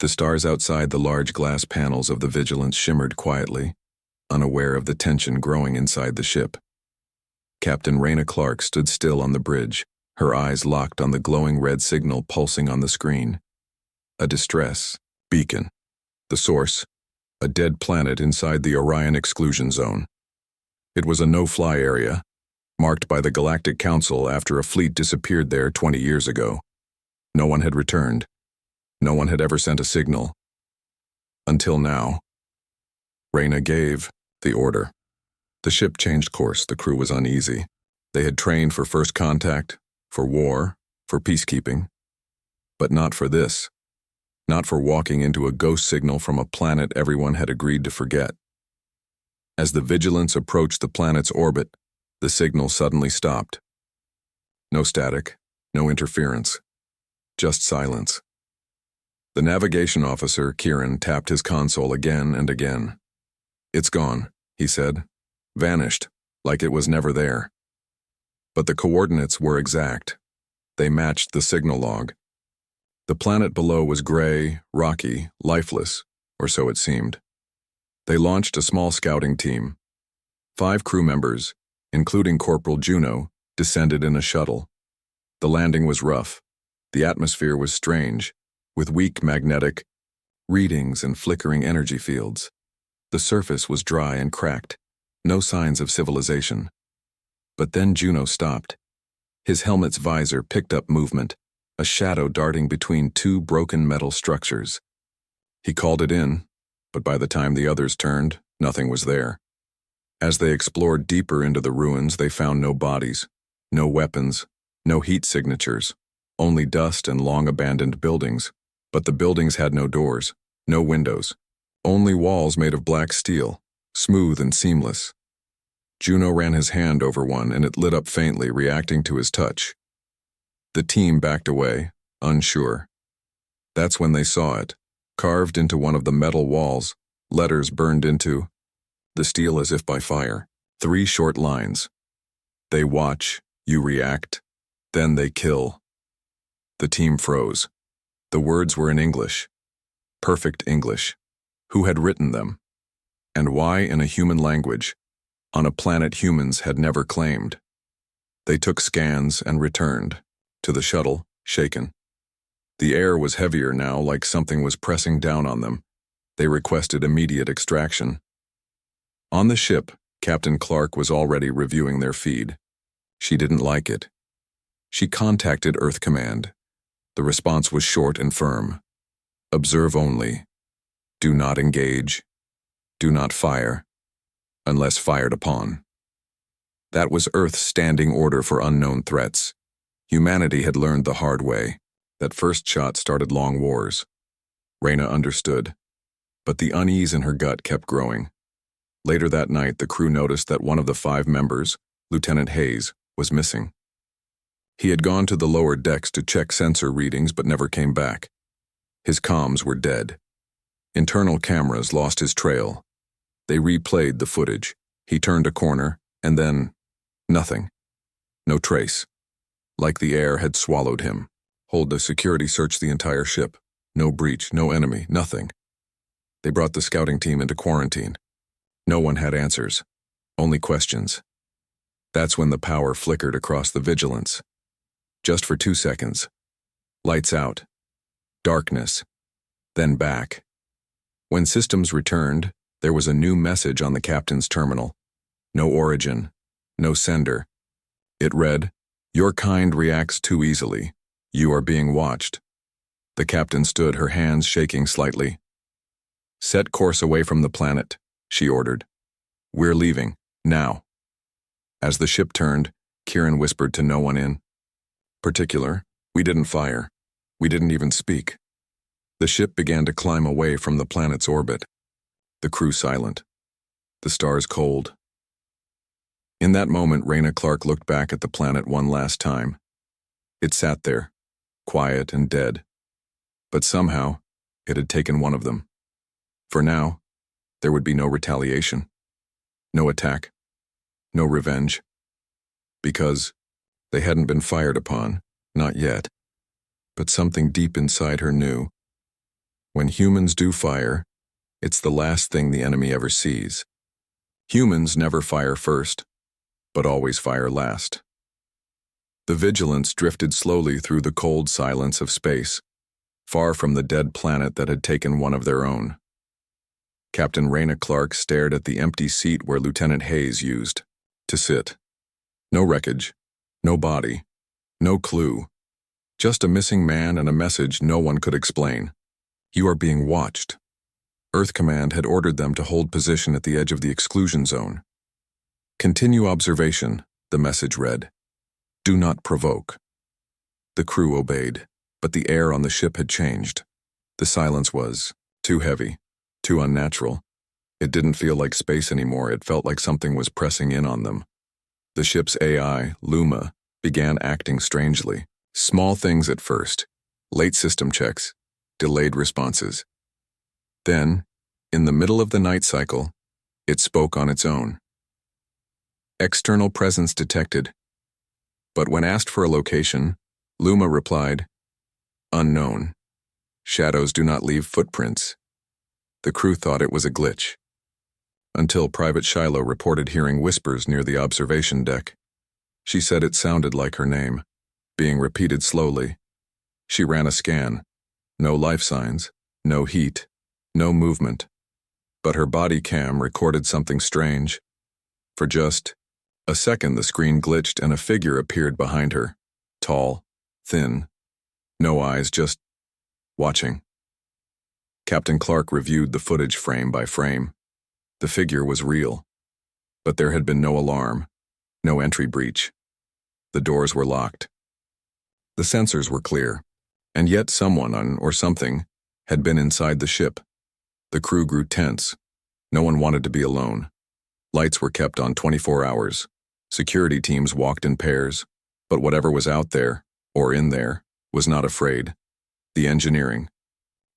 The stars outside the large glass panels of the Vigilance shimmered quietly, unaware of the tension growing inside the ship. Captain Raina Clark stood still on the bridge, her eyes locked on the glowing red signal pulsing on the screen. A distress beacon. The source, a dead planet inside the Orion exclusion zone. It was a no-fly area, marked by the Galactic Council after a fleet disappeared there 20 years ago. No one had returned. No one had ever sent a signal. Until now. Raina gave the order. The ship changed course. The crew was uneasy. They had trained for first contact, for war, for peacekeeping. But not for this. Not for walking into a ghost signal from a planet everyone had agreed to forget. As the Vigilance approached the planet's orbit, the signal suddenly stopped. No static, no interference, just silence. The navigation officer, Kieran, tapped his console again and again. "It's gone," he said. "Vanished, like it was never there." But the coordinates were exact. They matched the signal log. The planet below was gray, rocky, lifeless, or so it seemed. They launched a small scouting team. 5 crew members, including Corporal Juno, descended in a shuttle. The landing was rough. The atmosphere was strange, with weak magnetic readings and flickering energy fields. The surface was dry and cracked, no signs of civilization. But then Juno stopped. His helmet's visor picked up movement, a shadow darting between 2 broken metal structures. He called it in, but by the time the others turned, nothing was there. As they explored deeper into the ruins, they found no bodies, no weapons, no heat signatures, only dust and long-abandoned buildings. But the buildings had no doors, no windows, only walls made of black steel, smooth and seamless. Juno ran his hand over one and it lit up faintly, reacting to his touch. The team backed away, unsure. That's when they saw it, carved into one of the metal walls, letters burned into the steel as if by fire. 3 short lines. "They watch, you react, then they kill." The team froze. The words were in English. Perfect English. Who had written them? And why in a human language, on a planet humans had never claimed? They took scans and returned, to the shuttle, shaken. The air was heavier now, like something was pressing down on them. They requested immediate extraction. On the ship, Captain Clark was already reviewing their feed. She didn't like it. She contacted Earth Command. The response was short and firm. "Observe only. Do not engage. Do not fire. Unless fired upon." That was Earth's standing order for unknown threats. Humanity had learned the hard way. That first shot started long wars. Raina understood. But the unease in her gut kept growing. Later that night, the crew noticed that one of the 5 members, Lieutenant Hayes, was missing. He had gone to the lower decks to check sensor readings but never came back. His comms were dead. Internal cameras lost his trail. They replayed the footage. He turned a corner, and then nothing. No trace. Like the air had swallowed him. Hold the security searched the entire ship. No breach, no enemy, nothing. They brought the scouting team into quarantine. No one had answers, only questions. That's when the power flickered across the Vigilance. Just for 2 seconds. Lights out. Darkness. Then back. When systems returned, there was a new message on the captain's terminal. No origin. No sender. It read, "Your kind reacts too easily. You are being watched." The captain stood, her hands shaking slightly. "Set course away from the planet," she ordered. "We're leaving, now." As the ship turned, Kieran whispered to no one in particular, "We didn't fire. We didn't even speak." The ship began to climb away from the planet's orbit. The crew silent. The stars cold. In that moment, Raina Clark looked back at the planet one last time. It sat there, quiet and dead. But somehow, it had taken one of them. For now, there would be no retaliation. No attack. No revenge. Because they hadn't been fired upon, not yet. But something deep inside her knew. When humans do fire, it's the last thing the enemy ever sees. Humans never fire first, but always fire last. The Vigilance drifted slowly through the cold silence of space, far from the dead planet that had taken one of their own. Captain Raina Clark stared at the empty seat where Lieutenant Hayes used to sit. No wreckage, no body, no clue. Just a missing man and a message no one could explain. You are being watched. Earth Command had ordered them to hold position at the edge of the exclusion zone. Continue observation, the message read. Do not provoke. The crew obeyed, but the air on the ship had changed. The silence was too heavy, too unnatural. It didn't feel like space anymore, it felt like something was pressing in on them. The ship's AI, Luma, began acting strangely. Small things at first, late system checks, delayed responses. Then, in the middle of the night cycle, it spoke on its own. External presence detected. But when asked for a location, Luma replied, unknown. Shadows do not leave footprints. The crew thought it was a glitch. Until Private Shiloh reported hearing whispers near the observation deck. She said it sounded like her name, being repeated slowly. She ran a scan. No life signs, no heat, no movement. But her body cam recorded something strange. For just a second the screen glitched and a figure appeared behind her. Tall, thin, no eyes, just watching. Captain Clark reviewed the footage frame by frame. The figure was real. But there had been no alarm, no entry breach. The doors were locked. The sensors were clear, and yet someone or something had been inside the ship. The crew grew tense. No one wanted to be alone. Lights were kept on 24 hours. Security teams walked in pairs, but whatever was out there, or in there, was not afraid. The engineering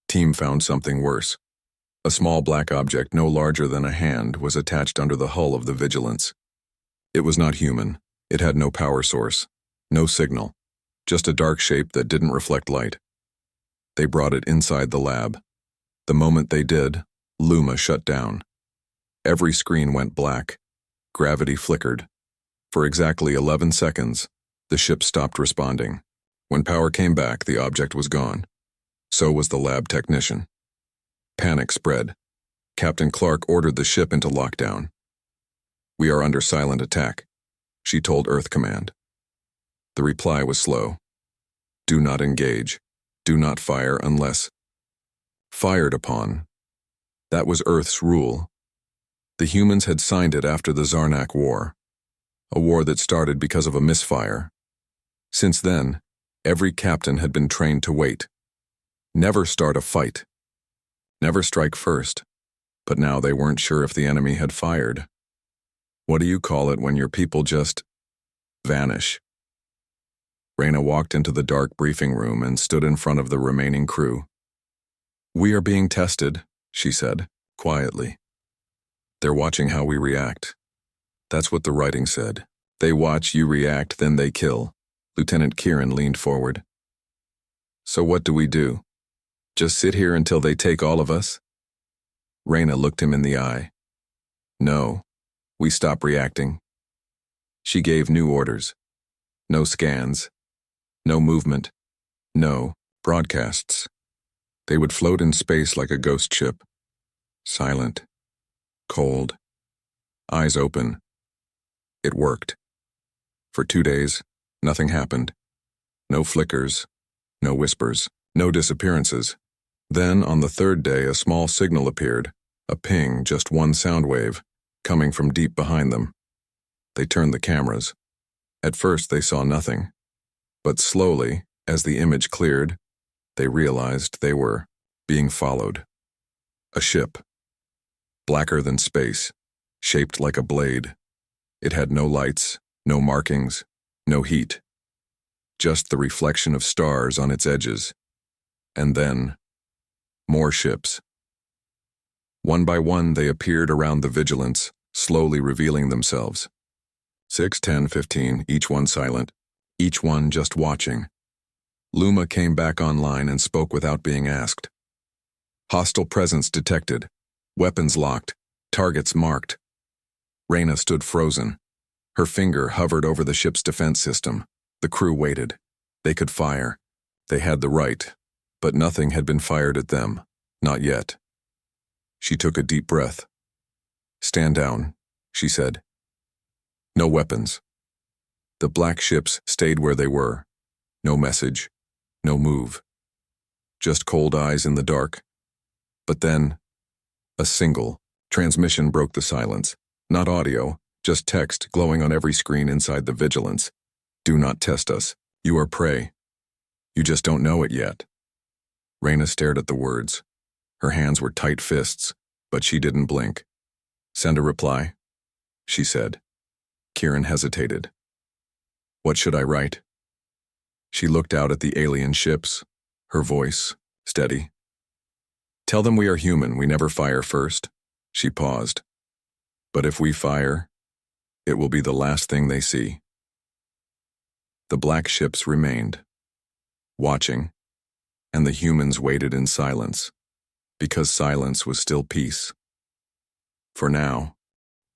team found something worse. A small black object no larger than a hand was attached under the hull of the Vigilance. It was not human. It had no power source, no signal, just a dark shape that didn't reflect light. They brought it inside the lab. The moment they did, Luma shut down. Every screen went black. Gravity flickered. For exactly 11 seconds, the ship stopped responding. When power came back, the object was gone. So was the lab technician. Panic spread. Captain Clark ordered the ship into lockdown. We are under silent attack, she told Earth Command. The reply was slow. Do not engage. Do not fire unless fired upon. That was Earth's rule. The humans had signed it after the Zarnak War, a war that started because of a misfire. Since then, every captain had been trained to wait. Never start a fight. Never strike first. But now they weren't sure if the enemy had fired. What do you call it when your people just vanish? Raina walked into the dark briefing room and stood in front of the remaining crew. We are being tested, she said, quietly. They're watching how we react. That's what the writing said. They watch, you react, then they kill. Lieutenant Kieran leaned forward. So what do we do? Just sit here until they take all of us? Raina looked him in the eye. No, we stop reacting. She gave new orders. No scans. No movement. No broadcasts. They would float in space like a ghost ship. Silent. Cold. Eyes open. It worked. For 2 days, nothing happened. No flickers. No whispers. No disappearances. Then, on the 3rd day, a small signal appeared. A ping, just one sound wave, coming from deep behind them. They turned the cameras. At first, they saw nothing. But slowly, as the image cleared, they realized they were being followed. A ship. Blacker than space, shaped like a blade. It had no lights, no markings, no heat. Just the reflection of stars on its edges. And then, more ships. One by one, they appeared around the Vigilance, slowly revealing themselves. 6, 10, 15, each one silent, each one just watching. Luma came back online and spoke without being asked. Hostile presence detected. Weapons locked. Targets marked. Reyna stood frozen. Her finger hovered over the ship's defense system. The crew waited. They could fire. They had the right. But nothing had been fired at them. Not yet. She took a deep breath. "Stand down," she said. "No weapons." The black ships stayed where they were. No message. No move. Just cold eyes in the dark. But then, a single transmission broke the silence. Not audio, just text glowing on every screen inside the Vigilance. "Do not test us. You are prey. You just don't know it yet." Reyna stared at the words. Her hands were tight fists, but she didn't blink. "Send a reply," she said. Kieran hesitated. "What should I write?" She looked out at the alien ships, her voice steady. "Tell them we are human, we never fire first." She paused. "But if we fire, it will be the last thing they see." The black ships remained, watching, and the humans waited in silence, because silence was still peace. For now,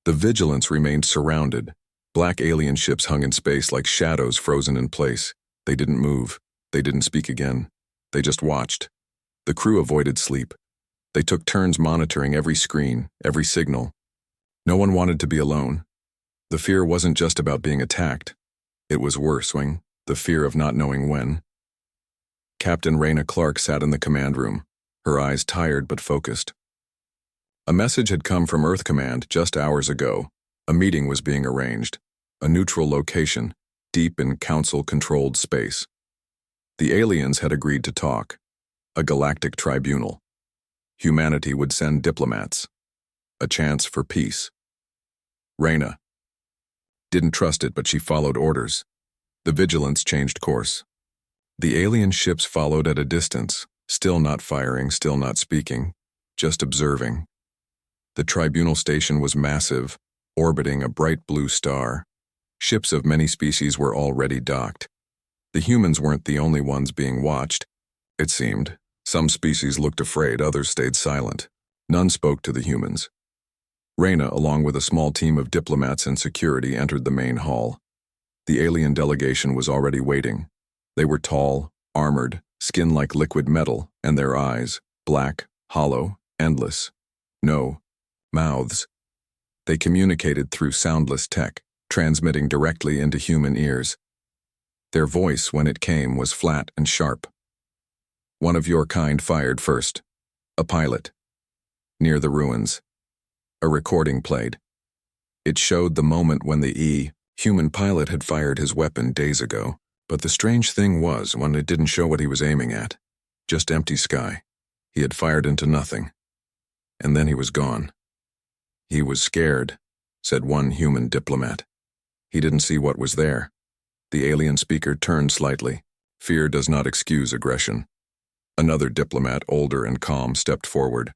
the Vigilance remained surrounded. Black alien ships hung in space like shadows frozen in place. They didn't move. They didn't speak again. They just watched. The crew avoided sleep. They took turns monitoring every screen, every signal. No one wanted to be alone. The fear wasn't just about being attacked. It was worse, the fear of not knowing when. Captain Reyna Clark sat in the command room, her eyes tired but focused. A message had come from Earth Command just hours ago. A meeting was being arranged. A neutral location, deep in Council-controlled space. The aliens had agreed to talk. A galactic tribunal. Humanity would send diplomats. A chance for peace. Reyna didn't trust it, but she followed orders. The Vigilance changed course. The alien ships followed at a distance, still not firing, still not speaking, just observing. The tribunal station was massive, orbiting a bright blue star. Ships of many species were already docked. The humans weren't the only ones being watched, it seemed. Some species looked afraid, others stayed silent. None spoke to the humans. Reyna, along with a small team of diplomats and security, entered the main hall. The alien delegation was already waiting. They were tall, armored, skin like liquid metal, and their eyes, black, hollow, endless. No mouths. They communicated through soundless tech, transmitting directly into human ears. Their voice, when it came, was flat and sharp. "One of your kind fired first. A pilot. Near the ruins." A recording played. It showed the moment when the human pilot had fired his weapon days ago, but the strange thing was when it didn't show what he was aiming at. Just empty sky. He had fired into nothing. And then he was gone. "He was scared," said one human diplomat. "He didn't see what was there." The alien speaker turned slightly. "Fear does not excuse aggression." Another diplomat, older and calm, stepped forward.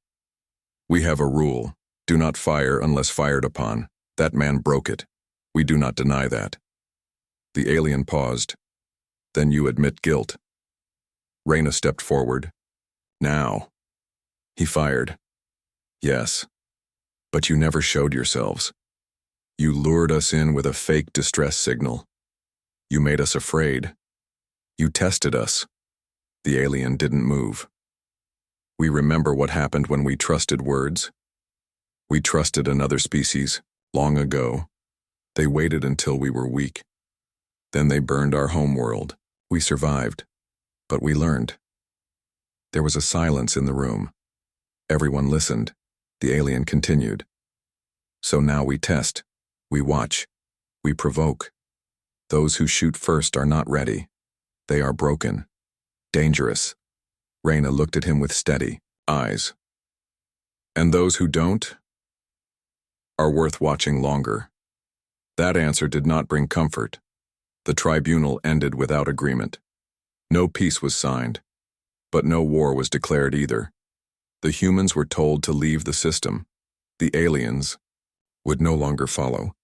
"We have a rule. Do not fire unless fired upon. That man broke it. We do not deny that." The alien paused. "Then you admit guilt." Reyna stepped forward. "Now." He fired. "Yes. But you never showed yourselves. You lured us in with a fake distress signal. You made us afraid. You tested us." The alien didn't move. "We remember what happened when we trusted words. We trusted another species, long ago. They waited until we were weak. Then they burned our homeworld. We survived. But we learned." There was a silence in the room. Everyone listened. The alien continued. "So now we test. We watch. We provoke. Those who shoot first are not ready. They are broken. Dangerous." Reyna looked at him with steady eyes. "And those who don't are worth watching longer." That answer did not bring comfort. The tribunal ended without agreement. No peace was signed, but no war was declared either. The humans were told to leave the system. The aliens would no longer follow.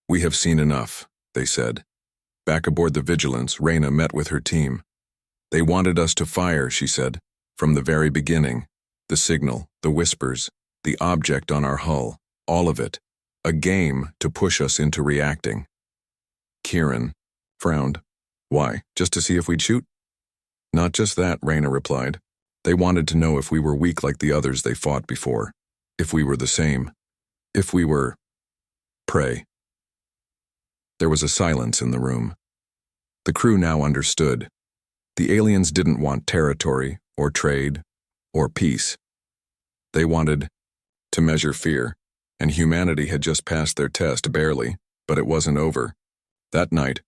"We have seen enough," they said. Back aboard the Vigilance, Reyna met with her team. "They wanted us to fire," she said, "from the very beginning. The signal, the whispers, the object on our hull, all of it. A game to push us into reacting. Kieran frowned. Why, just to see if we'd shoot? Not just that, Reyna replied. They wanted to know if we were weak like the others they fought before. If we were the same. If we were prey. There was a silence in the room. The crew now understood. The aliens didn't want territory, or trade, or peace. They wanted to measure fear, and humanity had just passed their test barely, but it wasn't over. That night,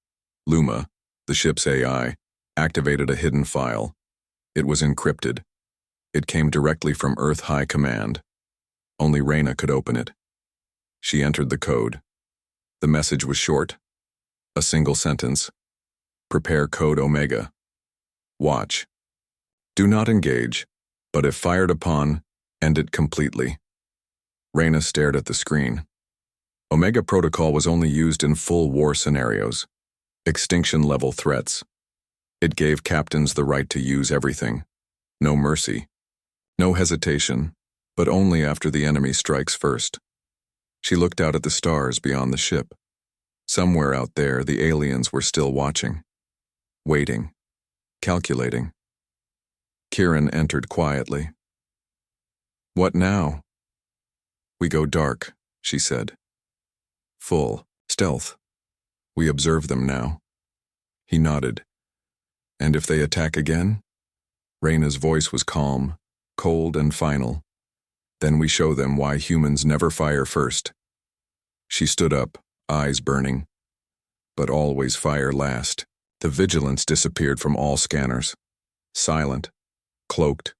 Luma, the ship's AI, activated a hidden file. It was encrypted. It came directly from Earth High Command. Only Reyna could open it. She entered the code. The message was short. A single sentence. Prepare code Omega. Watch. Do not engage, but if fired upon, end it completely. Reyna stared at the screen. Omega Protocol was only used in full war scenarios, extinction-level threats. It gave captains the right to use everything. No mercy. No hesitation, but only after the enemy strikes first. She looked out at the stars beyond the ship. Somewhere out there, the aliens were still watching. Waiting. Calculating. Kieran entered quietly. What now? We go dark, she said. Full stealth. We observe them now. He nodded. And if they attack again? Reyna's voice was calm, cold and final. Then we show them why humans never fire first. She stood up, eyes burning. But always fire last. The vigilance disappeared from all scanners. Silent, cloaked,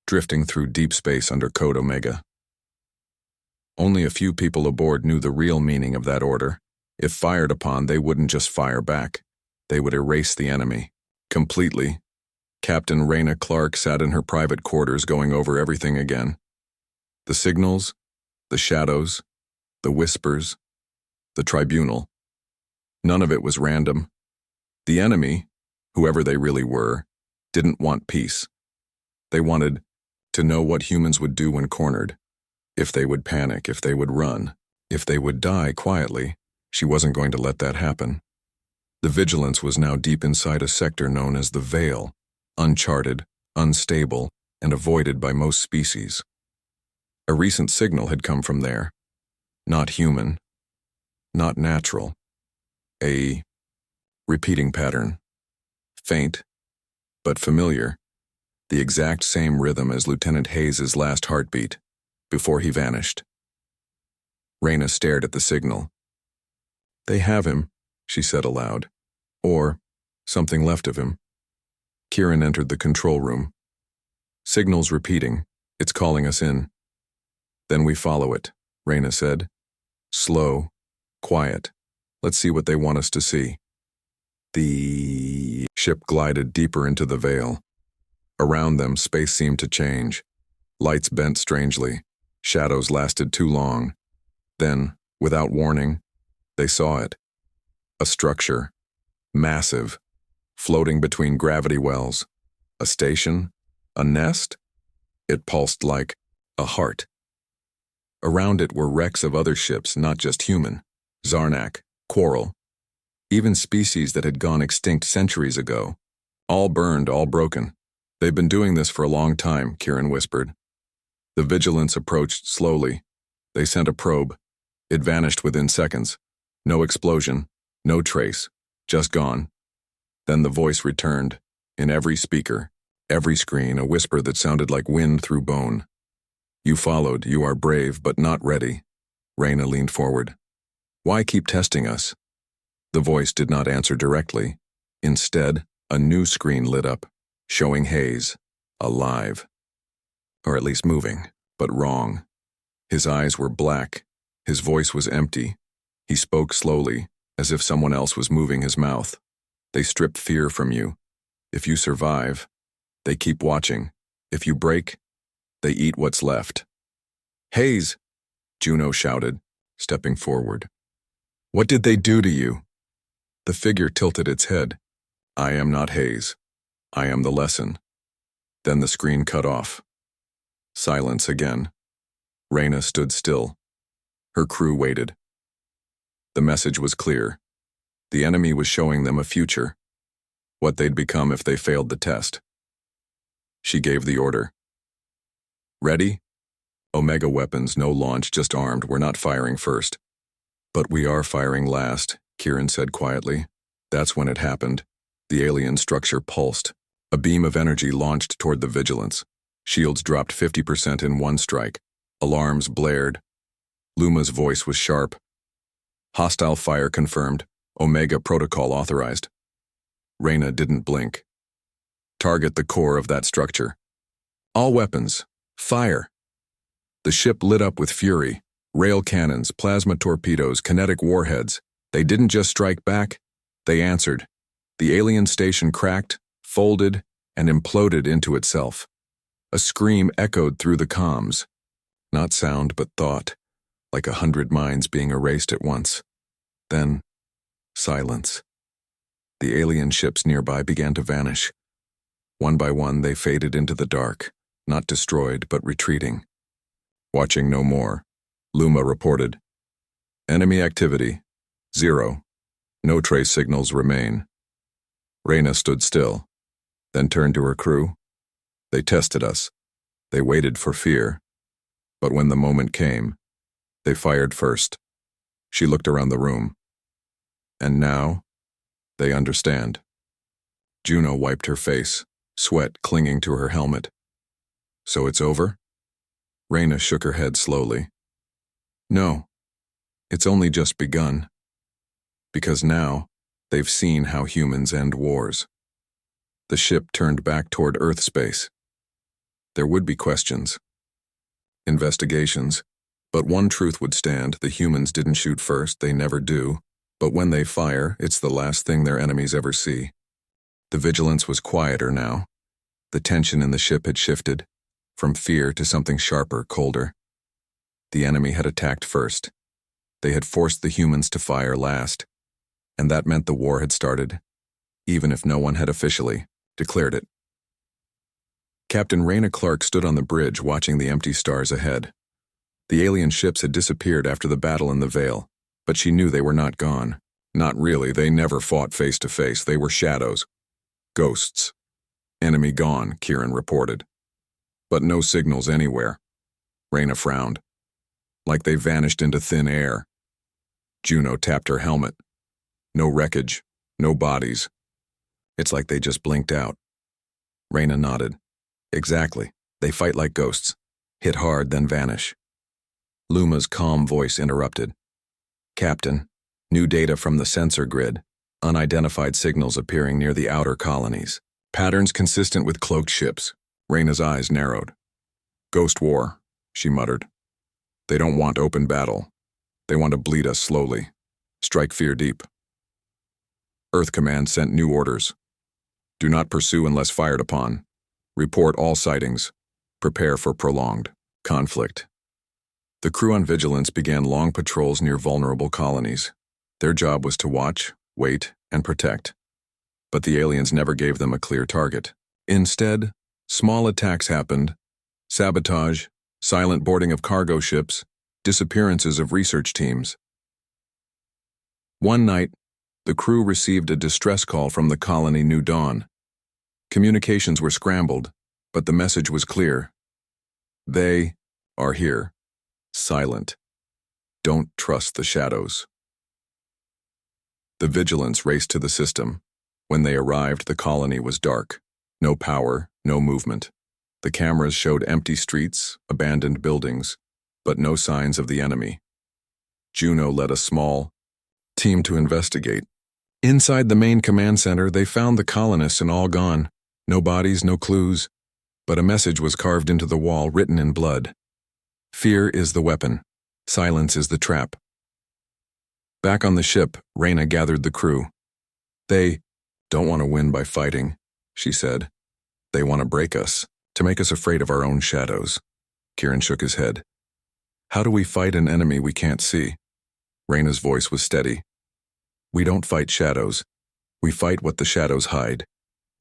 drifting through deep space under Code Omega. Only a few people aboard knew the real meaning of that order. If fired upon, they wouldn't just fire back. They would erase the enemy. Completely. Captain Reyna Clark sat in her private quarters going over everything again. The signals, the shadows, the whispers, the tribunal. None of it was random. The enemy, whoever they really were, didn't want peace. They wanted to know what humans would do when cornered. If they would panic, if they would run, if they would die quietly. She wasn't going to let that happen. The vigilance was now deep inside a sector known as the Veil, uncharted, unstable, and avoided by most species. A recent signal had come from there. Not human. Not natural. A repeating pattern. Faint, but familiar. The exact same rhythm as Lieutenant Hayes's last heartbeat, before he vanished. Reyna stared at the signal. They have him, she said aloud. Or something left of him. Kieran entered the control room. Signal's repeating. It's calling us in. Then we follow it, Reyna said. Slow, quiet. Let's see what they want us to see. The ship glided deeper into the veil. Around them, space seemed to change. Lights bent strangely. Shadows lasted too long. Then, without warning, they saw it. A structure. Massive. Floating between gravity wells. A station? A nest? It pulsed like a heart. Around it were wrecks of other ships, not just human. Zarnak, Quarrel. Even species that had gone extinct centuries ago. All burned, all broken. They've been doing this for a long time, Kieran whispered. The vigilance approached slowly. They sent a probe. It vanished within seconds. No explosion, no trace, just gone. Then the voice returned, in every speaker, every screen, a whisper that sounded like wind through bone. You followed, you are brave, but not ready. Reyna leaned forward. Why keep testing us? The voice did not answer directly. Instead, a new screen lit up, showing Hayes, alive. Or at least moving, but wrong. His eyes were black. His voice was empty. He spoke slowly, as if someone else was moving his mouth. They strip fear from you. If you survive, they keep watching. If you break, they eat what's left. Hayes, Juno shouted, stepping forward. What did they do to you? The figure tilted its head. I am not Hayes. I am the lesson. Then the screen cut off. Silence again. Reyna stood still. Her crew waited. The message was clear. The enemy was showing them a future, what they'd become if they failed the test. She gave the order. Ready? Omega weapons, no launch, just armed. We're not firing first. But we are firing last, Kieran said quietly. That's when it happened. The alien structure pulsed. A beam of energy launched toward the Vigilance. Shields dropped 50% in one strike. Alarms blared. Luma's voice was sharp. Hostile fire confirmed. Omega protocol authorized. Reyna didn't blink. Target the core of that structure. All weapons, fire. The ship lit up with fury. Rail cannons, plasma torpedoes, kinetic warheads. They didn't just strike back, they answered. The alien station cracked, folded, and imploded into itself. A scream echoed through the comms. Not sound, but thought, like 100 minds being erased at once. Then, silence. The alien ships nearby began to vanish. One by one, they faded into the dark, not destroyed, but retreating. Watching no more, Luma reported. Enemy activity, 0. No trace signals remain. Reyna stood still, then turned to her crew. They tested us. They waited for fear. But when the moment came, they fired first. She looked around the room. And now, they understand. Juno wiped her face, sweat clinging to her helmet. So it's over? Reyna shook her head slowly. No, it's only just begun. Because now, they've seen how humans end wars. The ship turned back toward Earth space. There would be questions. Investigations. But one truth would stand: the humans didn't shoot first, they never do. But when they fire, it's the last thing their enemies ever see. The Vigilance was quieter now. The tension in the ship had shifted, from fear to something sharper, colder. The enemy had attacked first. They had forced the humans to fire last. And that meant the war had started, even if no one had officially declared it. Captain Reyna Clark stood on the bridge watching the empty stars ahead. The alien ships had disappeared after the battle in the Veil, but she knew they were not gone. Not really, they never fought face to face, they were shadows. Ghosts. Enemy gone, Kieran reported. But no signals anywhere. Reyna frowned. Like they vanished into thin air. Juno tapped her helmet. No wreckage, no bodies. It's like they just blinked out. Reyna nodded. Exactly. They fight like ghosts. Hit hard, then vanish. Luma's calm voice interrupted. Captain, new data from the sensor grid. Unidentified signals appearing near the outer colonies. Patterns consistent with cloaked ships. Reyna's eyes narrowed. Ghost war, she muttered. They don't want open battle. They want to bleed us slowly. Strike fear deep. Earth Command sent new orders. Do not pursue unless fired upon. Report all sightings. Prepare for prolonged conflict. The crew on Vigilance began long patrols near vulnerable colonies. Their job was to watch, wait, and protect. But the aliens never gave them a clear target. Instead, small attacks happened. Sabotage, silent boarding of cargo ships, disappearances of research teams. One night, the crew received a distress call from the colony New Dawn. Communications were scrambled, but the message was clear. They are here. Silent. Don't trust the shadows. The Vigilance raced to the system. When they arrived, the colony was dark. No power, no movement. The cameras showed empty streets, abandoned buildings, but no signs of the enemy. Juno led a small team to investigate. Inside the main command center, they found the colonists and all gone. No bodies, no clues, but a message was carved into the wall, written in blood. Fear is the weapon. Silence is the trap. Back on the ship, Reyna gathered the crew. They don't want to win by fighting, she said. They want to break us, to make us afraid of our own shadows. Kieran shook his head. How do we fight an enemy we can't see? Reyna's voice was steady. We don't fight shadows. We fight what the shadows hide.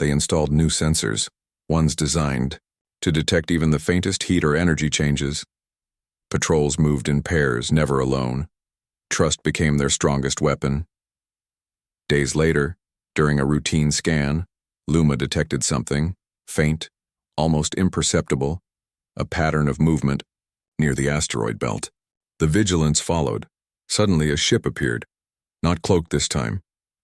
They installed new sensors, ones designed to detect even the faintest heat or energy changes. Patrols moved in pairs, never alone. Trust became their strongest weapon. Days later, during a routine scan, Luma detected something, faint, almost imperceptible, a pattern of movement near the asteroid belt. The vigilance followed. Suddenly a ship appeared, not cloaked this time.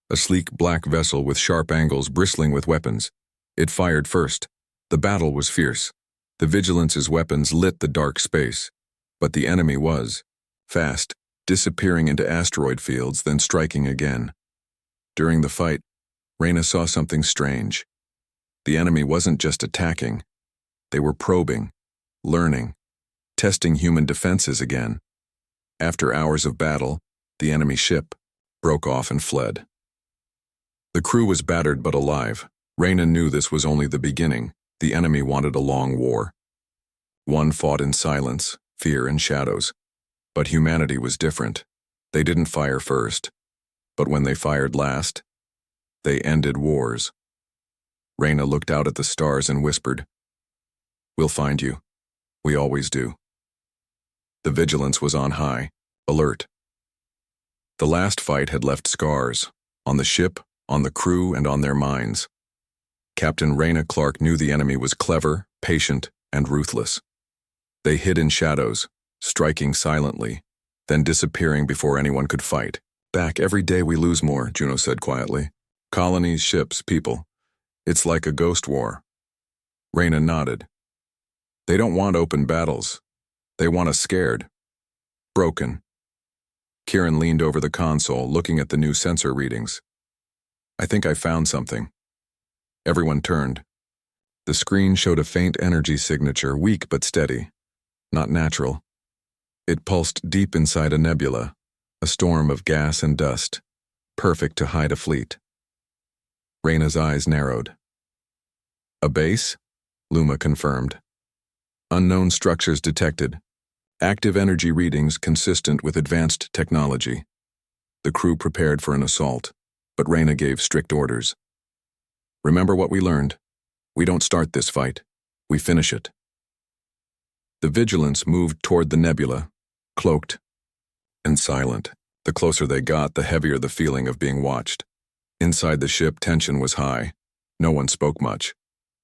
A sleek black vessel with sharp angles bristling with weapons. It fired first. The battle was fierce. The vigilance's weapons lit the dark space. But the enemy was fast, disappearing into asteroid fields, then striking again. During the fight, Reyna saw something strange. The enemy wasn't just attacking. They were probing, learning, testing human defenses again. After hours of battle, the enemy ship broke off and fled. The crew was battered but alive. Reyna knew this was only the beginning. The enemy wanted a long war. One fought in silence, fear and shadows. But humanity was different. They didn't fire first. But when they fired last, they ended wars. Reyna looked out at the stars and whispered, "We'll find you. We always do." The vigilance was on high, alert. The last fight had left scars, on the ship, on the crew, and on their minds. Captain Reyna Clark knew the enemy was clever, patient, and ruthless. They hid in shadows, striking silently, then disappearing before anyone could fight. "Back every day we lose more," Juno said quietly. "Colonies, ships, people. It's like a ghost war." Reyna nodded. "They don't want open battles. They want us scared. Broken." Kieran leaned over the console, looking at the new sensor readings. "I think I found something." Everyone turned. The screen showed a faint energy signature, weak but steady. Not natural. It pulsed deep inside a nebula, a storm of gas and dust, perfect to hide a fleet. Reyna's eyes narrowed. "A base?" Luma confirmed. "Unknown structures detected. Active energy readings consistent with advanced technology." The crew prepared for an assault, but Reyna gave strict orders. "Remember what we learned. We don't start this fight. We finish it." The vigilance moved toward the nebula, cloaked and silent. The closer they got, the heavier the feeling of being watched. Inside the ship, tension was high. No one spoke much.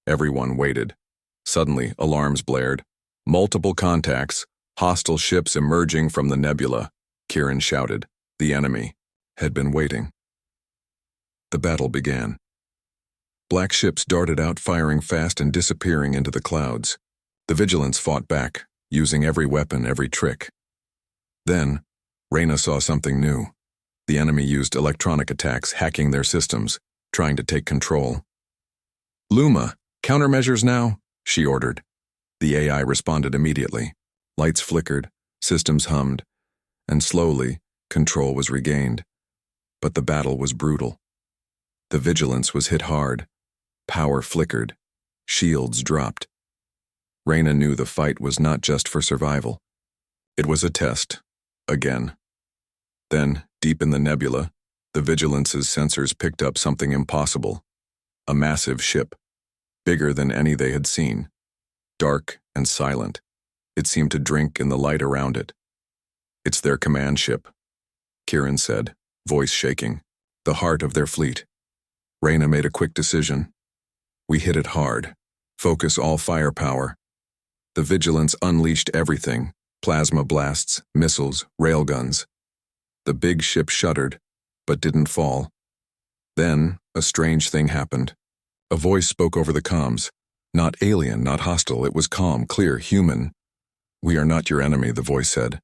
Everyone waited. Suddenly, alarms blared. "Multiple contacts, hostile ships emerging from the nebula," Kieran shouted. The enemy had been waiting. The battle began. Black ships darted out, firing fast and disappearing into the clouds. The vigilance fought back, using every weapon, every trick. Then, Reyna saw something new. The enemy used electronic attacks, hacking their systems, trying to take control. "Luma, countermeasures now," she ordered. The AI responded immediately. Lights flickered, systems hummed, and slowly, control was regained. But the battle was brutal. The vigilance was hit hard. Power flickered. Shields dropped. Reyna knew the fight was not just for survival. It was a test. Again. Then, deep in the nebula, the vigilance's sensors picked up something impossible. A massive ship. Bigger than any they had seen. Dark and silent. It seemed to drink in the light around it. "It's their command ship," Kieran said, voice shaking. "The heart of their fleet." Reyna made a quick decision. "We hit it hard. Focus all firepower." The vigilance unleashed everything. Plasma blasts, missiles, railguns. The big ship shuddered, but didn't fall. Then, a strange thing happened. A voice spoke over the comms. Not alien, not hostile, it was calm, clear, human. "We are not your enemy," the voice said.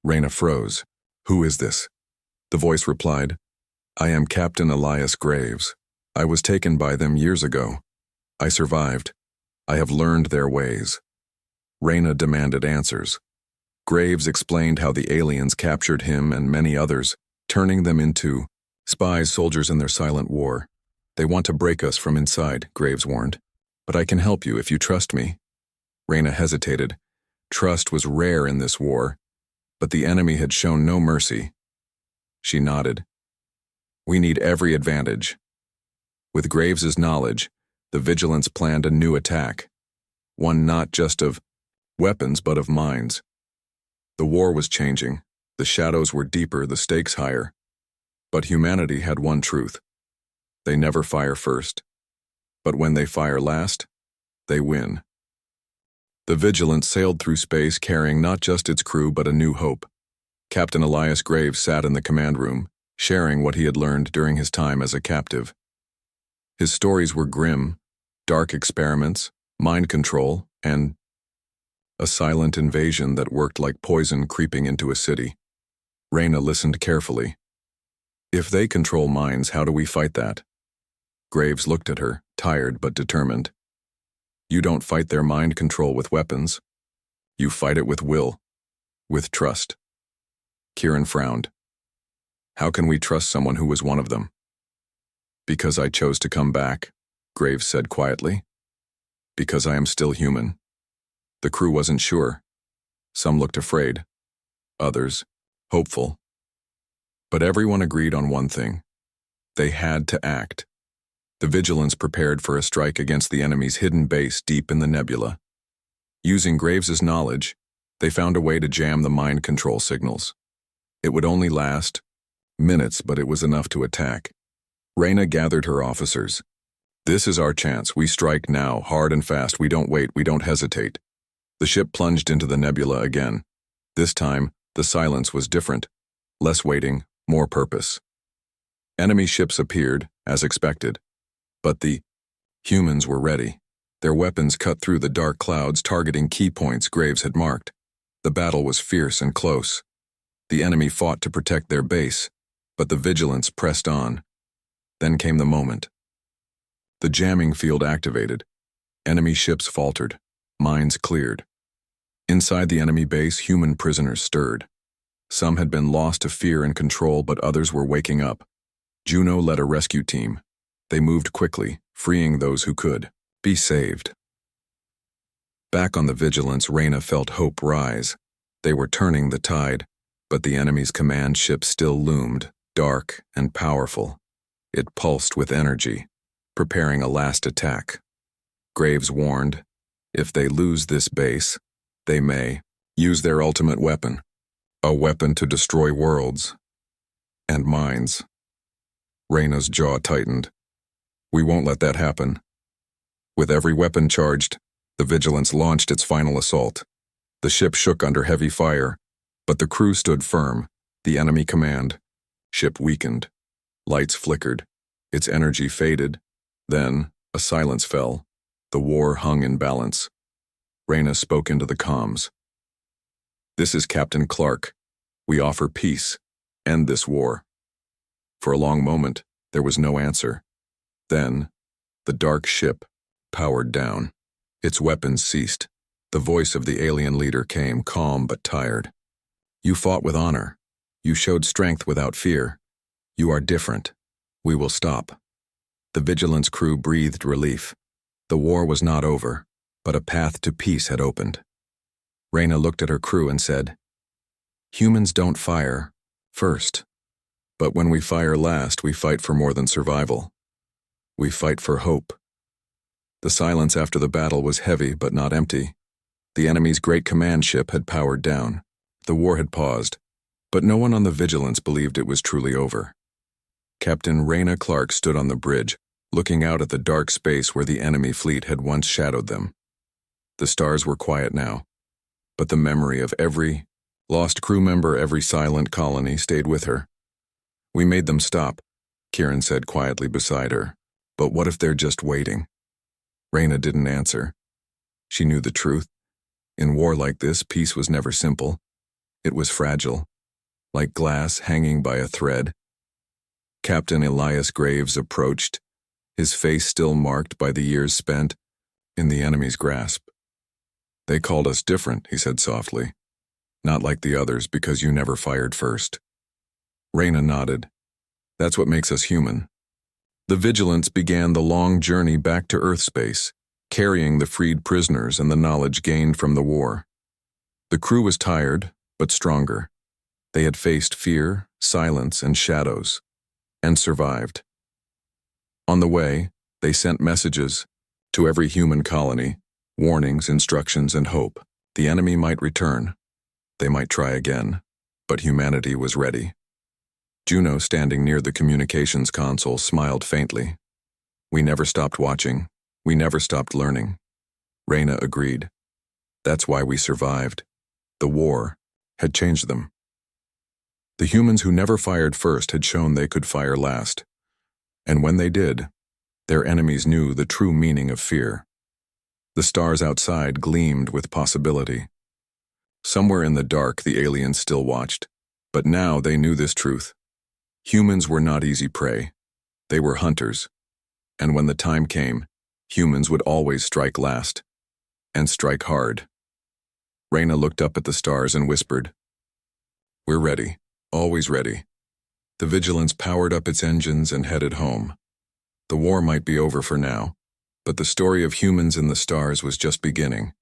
Reyna froze. "Who is this?" The voice replied, "I am Captain Elias Graves. I was taken by them years ago. I survived. I have learned their ways." Reyna demanded answers. Graves explained how the aliens captured him and many others, turning them into spies, soldiers in their silent war. "They want to break us from inside," Graves warned. "But I can help you if you trust me." Reyna hesitated. Trust was rare in this war, but the enemy had shown no mercy. She nodded. "We need every advantage." With Graves's knowledge, the vigilance planned a new attack. one not just of weapons but of minds. The war was changing, the shadows were deeper, the stakes higher. But humanity had one truth. They never fire first. But when they fire last, they win. The Vigilance sailed through space carrying not just its crew but a new hope. Captain Elias Graves sat in the command room, sharing what he had learned during his time as a captive. His stories were grim, dark experiments, mind control, and a silent invasion that worked like poison creeping into a city. Reyna listened carefully. If they control minds, how do we fight that? Graves looked at her, tired but determined. You don't fight their mind control with weapons. You fight it with will, with trust. Kieran frowned. How can we trust someone who was one of them? Because I chose to come back, Graves said quietly. Because I am still human. The crew wasn't sure. Some looked afraid. Others, hopeful. But everyone agreed on one thing. They had to act. The Vigilance prepared for a strike against the enemy's hidden base deep in the nebula. Using Graves's knowledge, they found a way to jam the mind control signals. It would only last minutes, but it was enough to attack. Reyna gathered her officers. This is our chance. We strike now, hard and fast. We don't wait, we don't hesitate. The ship plunged into the nebula again. This time, the silence was different. Less waiting, more purpose. Enemy ships appeared, as expected. But the humans were ready. Their weapons cut through the dark clouds, targeting key points Graves had marked. The battle was fierce and close. The enemy fought to protect their base, but the Vigilance pressed on. Then came the moment. The jamming field activated. Enemy ships faltered. Minds cleared. Inside the enemy base, human prisoners stirred. Some had been lost to fear and control, but others were waking up. Juno led a rescue team. They moved quickly, freeing those who could be saved. Back on the Vigilance, Reyna felt hope rise. They were turning the tide, but the enemy's command ship still loomed, dark and powerful. It pulsed with energy, preparing a last attack. Graves warned, if they lose this base, they may use their ultimate weapon, a weapon to destroy worlds and minds. Reyna's jaw tightened. We won't let that happen. With every weapon charged, the Vigilance launched its final assault. The ship shook under heavy fire, but the crew stood firm. The enemy command ship weakened. Lights flickered. Its energy faded. Then, a silence fell. The war hung in balance. Reyna spoke into the comms. This is Captain Clark. We offer peace. End this war. For a long moment, there was no answer. Then, the dark ship powered down. Its weapons ceased. The voice of the alien leader came, calm but tired. You fought with honor. You showed strength without fear. You are different. We will stop. The Vigilance crew breathed relief. The war was not over, but a path to peace had opened. Reyna looked at her crew and said, Humans don't fire first. But when we fire last, we fight for more than survival. We fight for hope. The silence after the battle was heavy but not empty. The enemy's great command ship had powered down. The war had paused, but no one on the Vigilance believed it was truly over. Captain Reyna Clark stood on the bridge, looking out at the dark space where the enemy fleet had once shadowed them. The stars were quiet now, but the memory of every lost crew member, every silent colony stayed with her. We made them stop, Kieran said quietly beside her. But what if they're just waiting? Reyna didn't answer. She knew the truth. In war like this, peace was never simple. It was fragile, like glass hanging by a thread. Captain Elias Graves approached, his face still marked by the years spent in the enemy's grasp. They called us different, he said softly. Not like the others because you never fired first. Reyna nodded. That's what makes us human. The Vigilance began the long journey back to Earth space, carrying the freed prisoners and the knowledge gained from the war. The crew was tired, but stronger. They had faced fear, silence, and shadows, and survived. On the way, they sent messages to every human colony. Warnings, instructions, and hope. The enemy might return. They might try again. But humanity was ready. Juno, standing near the communications console, smiled faintly. We never stopped watching. We never stopped learning. Reyna agreed. That's why we survived. The war had changed them. The humans who never fired first had shown they could fire last. And when they did, their enemies knew the true meaning of fear. The stars outside gleamed with possibility. Somewhere in the dark, the aliens still watched. But now they knew this truth. Humans were not easy prey. They were hunters. And when the time came, humans would always strike last. And strike hard. Reyna looked up at the stars and whispered, "We're ready, always ready." The Vigilance powered up its engines and headed home. The war might be over for now, but the story of humans in the stars was just beginning.